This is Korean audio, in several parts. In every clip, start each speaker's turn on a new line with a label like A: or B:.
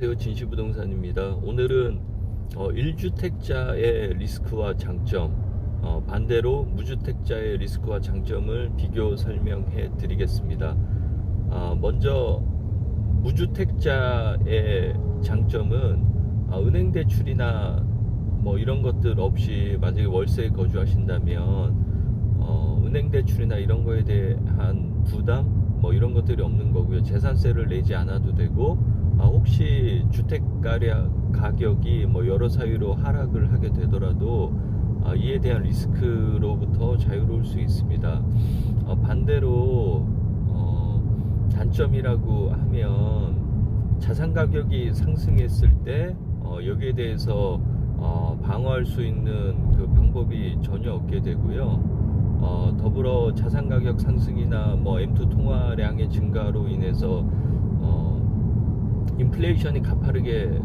A: 안녕하세요, 진시부동산입니다. 오늘은 1주택자의 리스크와 장점, 반대로 무주택자의 리스크와 장점을 비교 설명해 드리겠습니다. 먼저 무주택자의 장점은 은행 대출이나 뭐 이런 것들 없이 만약에 월세에 거주하신다면 은행 대출이나 이런 거에 대한 부담 뭐 이런 것들이 없는 거고요. 재산세를 내지 않아도 되고, 혹시 주택 가격이 뭐 여러 사유로 하락을 하게 되더라도 이에 대한 리스크로부터 자유로울 수 있습니다. 반대로 단점이라고 하면 자산 가격이 상승했을 때 여기에 대해서 방어할 수 있는 그 방법이 전혀 없게 되고요. 더불어 자산 가격 상승이나 뭐 M2 통화량의 증가로 인해서 인플레이션이 가파르게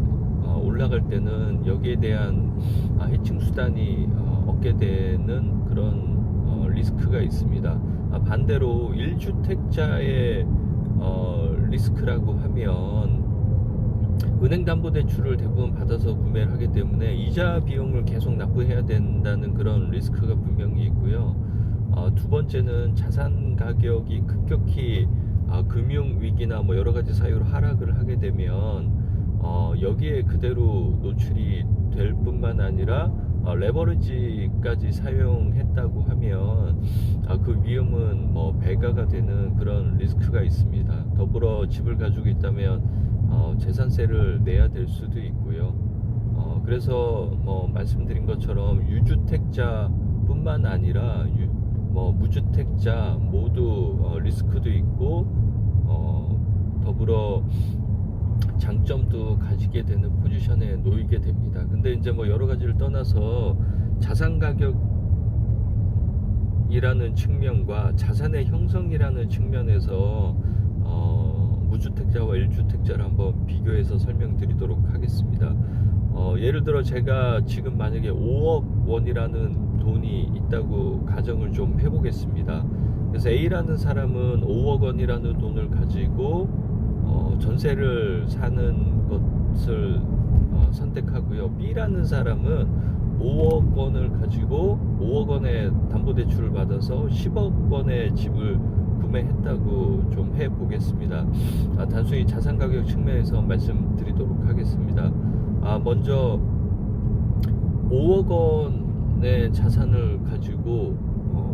A: 올라갈 때는 여기에 대한 해칭 수단이 없게 되는 그런 리스크가 있습니다. 반대로 1주택자의 리스크라고 하면 은행담보대출을 대부분 받아서 구매를 하기 때문에 이자 비용을 계속 납부해야 된다는 그런 리스크가 분명히 있고요. 두 번째는 자산 가격이 급격히 금융위기나 뭐 여러가지 사유로 하락을 하게 되면 여기에 그대로 노출이 될 뿐만 아니라 레버리지까지 사용했다고 하면 그 위험은 뭐 배가가 되는 그런 리스크가 있습니다. 더불어 집을 가지고 있다면 재산세를 내야 될 수도 있고요. 그래서 뭐 말씀드린 것처럼 유주택자 뿐만 아니라 뭐 무주택자 모두 리스크도 있고 더불어 장점도 가지게 되는 포지션에 놓이게 됩니다. 근데 이제 뭐 여러 가지를 떠나서 자산 가격이라는 측면과 자산의 형성이라는 측면에서 무주택자와 1주택자를 한번 비교해서 설명드리도록 하겠습니다. 예를 들어 제가 지금 만약에 5억 원이라는 돈이 있다고 가정을 좀 해보겠습니다. 그래서 A라는 사람은 5억 원이라는 돈을 가지고 전세를 사는 것을 선택하고요. B라는 사람은 5억 원을 가지고 5억 원의 담보대출을 받아서 10억 원의 집을 구매했다고 좀 해보겠습니다. 단순히 자산가격 측면에서 말씀드리도록 하겠습니다. 먼저 5억 원의 자산을 가지고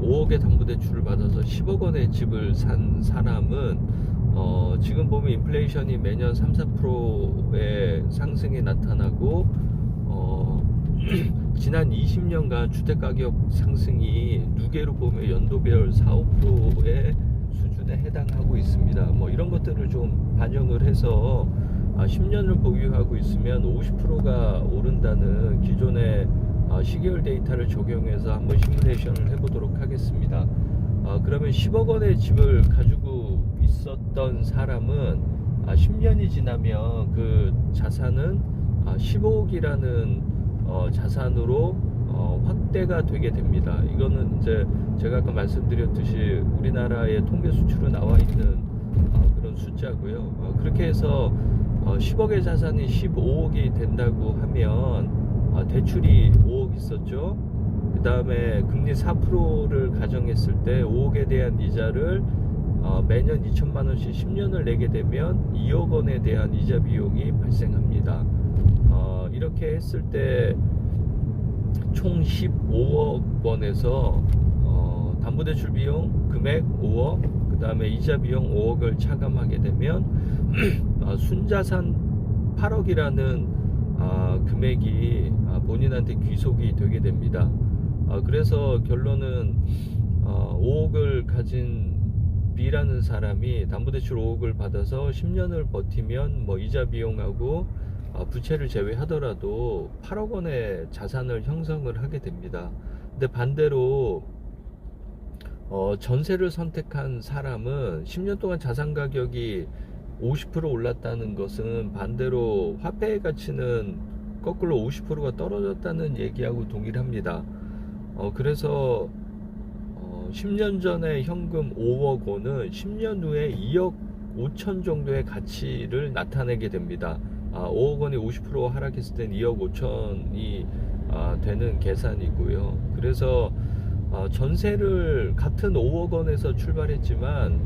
A: 5억의 담보대출을 받아서 10억 원의 집을 산 사람은 지금 보면 인플레이션이 매년 3-4%의 상승이 나타나고 지난 20년간 주택가격 상승이 누계로 보면 연도별 4-5%의 수준에 해당하고 있습니다. 뭐 이런 것들을 좀 반영을 해서 10년을 보유하고 있으면 50%가 오른다는 기존의 시계열 데이터를 적용해서 한번 시뮬레이션을 해보도록 하겠습니다. 그러면 10억 원의 집을 가지고 있었던 사람은 10년이 지나면 그 자산은 15억이라는 자산으로 확대가 되게 됩니다. 이거는 이제 제가 아까 말씀드렸듯이 우리나라의 통계 수치로 나와 있는 그런 숫자고요. 그렇게 해서 10억의 자산이 15억이 된다고 하면 대출이 5억 있었죠. 그 다음에 금리 4%를 가정했을 때 5억에 대한 이자를 매년 2천만 원씩 10년을 내게 되면 2억 원에 대한 이자 비용이 발생합니다. 이렇게 했을 때 총 15억 원에서 담보대출 비용 금액 5억, 그 다음에 이자 비용 5억을 차감하게 되면 순자산 8억이라는 금액이 본인한테 귀속이 되게 됩니다. 그래서 결론은 5억을 가진 B라는 사람이 담보대출 5억을 받아서 10년을 버티면 뭐 이자 비용하고 부채를 제외하더라도 8억 원의 자산을 형성을 하게 됩니다. 근데 반대로 전세를 선택한 사람은 10년 동안 자산 가격이 50% 올랐다는 것은 반대로 화폐의 가치는 거꾸로 50%가 떨어졌다는 얘기하고 동일합니다. 그래서 10년 전에 현금 5억 원은 10년 후에 2억 5천 정도의 가치를 나타내게 됩니다. 5억 원이 50% 하락했을 땐 2억 5천이 되는 계산이고요. 그래서 전세를 같은 5억 원에서 출발했지만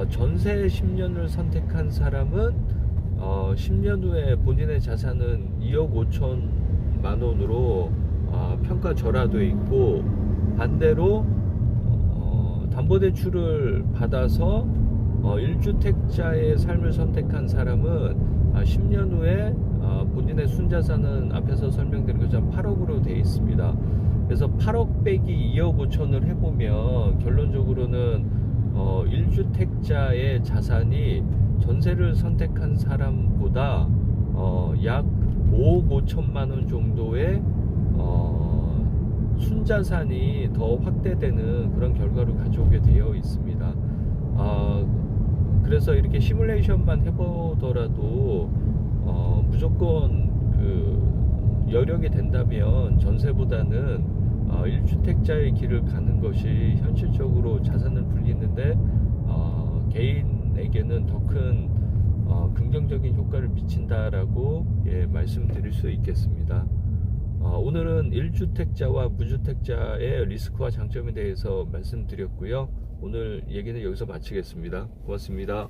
A: 전세 10년을 선택한 사람은 10년 후에 본인의 자산은 2억 5천만 원으로 평가절하돼 있고, 반대로 담보대출을 받아서 1주택자의 삶을 선택한 사람은 10년 후에 본인의 순자산은 앞에서 설명드린 것처럼 8억으로 되어 있습니다. 그래서 8억 빼기 2억 5천을 해보면 결론적으로는 1주택자의 자산이 전세를 선택한 사람보다 약 5억 5천만 원 정도의 순자산이 더 확대되는 그런 결과를 가져오게 되어 있습니다. 그래서 이렇게 시뮬레이션만 해보더라도 무조건 그 여력이 된다면 전세보다는 1주택자의 길을 가는 것이 현실적으로 자산을 불리는데 개인에게는 더 큰 긍정적인 효과를 미친다라고 말씀드릴 수 있겠습니다. 오늘은 1주택자와 무주택자의 리스크와 장점에 대해서 말씀드렸고요. 오늘 얘기는 여기서 마치겠습니다. 고맙습니다.